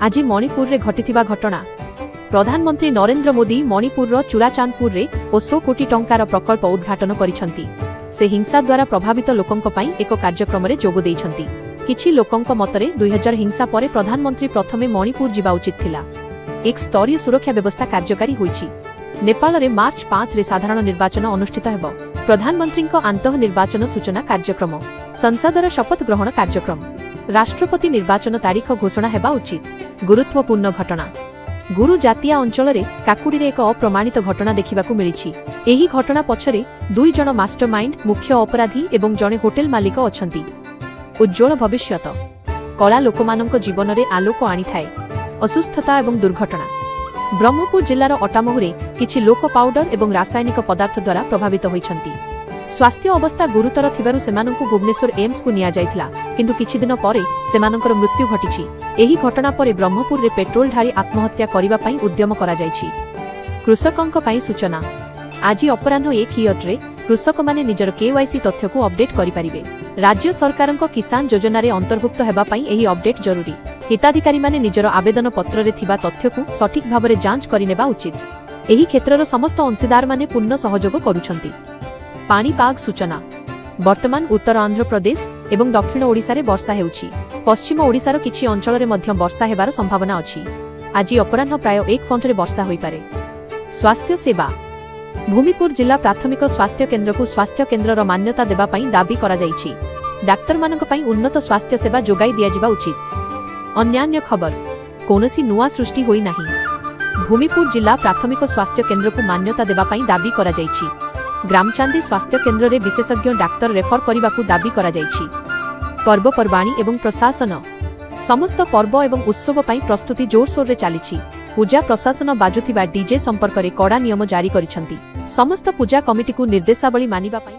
आज मणिपुर रे घटिथिबा घटना। प्रधानमंत्री नरेंद्र मोदी मणिपुर चुराचांदपुर रे 100 कोटी टंकार प्रकल्प उद्घाटन करिसंती। से हिंसा द्वारा प्रभावित लोकंक पई एक कार्यक्रम रे जोग देइछंती। किछि लोकंक मतरे 2000 हिंसा परे प्रधानमंत्री प्रथमे मणिपुर जिबा उचित थिला। एक स्तरीय सुरक्षा व्यवस्था कार्यकारी होईछि। नेपाल रे मार्च 5 रे साधारण निर्वाचन अनुष्ठित हेबो। प्रधानमंत्री आंतः निर्वाचन सूचना कार्यक्रम, संसदर शपथ ग्रहण कार्यक्रम, राष्ट्रपति निर्वाचन तारीख घोषणा हेबा उचित। गुरुत्वपूर्ण घटना। गुरु जातिया अंचल रे काकुड़ी रे एक अप्रमाणित घटना देखिबाकू मिलिछि। एही घटना पछरे 2 जण मास्टरमाइंड मुख्य अपराधी एवं जणे होटेल मालिक अछंती। उज्जवल भविष्यत। कला लोकमानंक जीवन रे आलोक आनी थाए। असुस्थता एवं दुर्घटना। ब्रह्मपुर जिल्लार अटामहुरे किछि लोक पाउडर एवं रासायनिक पदार्थ द्वारा प्रभावित होइछंती। स्वास्थ्य अवस्था गुरुतर थिबारु सेमानंकु भुवनेश्वर एम्स को निया जायथिला, किंतु किछि दिन परे सेमानंकर मृत्यु घटिछि। एही घटना परे ब्रह्मपुर रे पेट्रोल ढारी आत्महत्या करिबा पई उद्यम करा जायछि। कृषकंक पई सूचना। आज अपराह्न 1 रे कृषक माने निजर केवाईसी तथ्य को अपडेट करि परिबे। राज्य सरकारंक किसान योजना रे अंतर्भुक्त हेबा पई एही अपडेट जरूरी। हिताधिकारी माने निजर आवेदन पत्र रे थिबा तथ्य को सठिक भाबरे जांच करिनेबा उचित। एही क्षेत्रर समस्त अंशीदार माने पूर्ण सहयोग करूछंती। पाणीपाग सूचना। वर्तमान उत्तर आंध्र प्रदेश एवं दक्षिण ओडिसा रे वर्षा हेउछि। पश्चिम ओडिसार किछि अंचल रे मध्य वर्षा हेबार संभावना अछि। आज अपराह्न प्राय 1 घंटा रे वर्षा होई पारे। स्वास्थ्य सेवा। भूमिपुर जिला प्राथमिक स्वास्थ्य केन्द्र को स्वास्थ्य केन्द्रर मान्यता देबा पई दाबी करा जायछि। डाक्टर मानक पई उन्नत स्वास्थ्य सेवा जोगाई दिया जिबा उचित। अन्यान्य खबर। कोनोसी नुआ सृष्टि होई नाही। भूमिपुर जिला प्राथमिक स्वास्थ्य केन्द्र को मान्यता देबा पई दाबी करा जायछि। ग्रामचांदी स्वास्थ्य केन्द्र रे विशेषज्ञ डाक्टर रेफर करिबाकू दाबी करा जायछि। पर्वपर्वाणी एवं प्रशासन। समस्त पर्व एवं उत्सव पई प्रस्तुति जोरसोर रे चालिछि। पूजा प्रशासन बाजुथिबा डीजे संपर्क रे कड़ा नियम जारी करिसंती। समस्त पूजा कमिटी को निर्देशावली मानिबा पई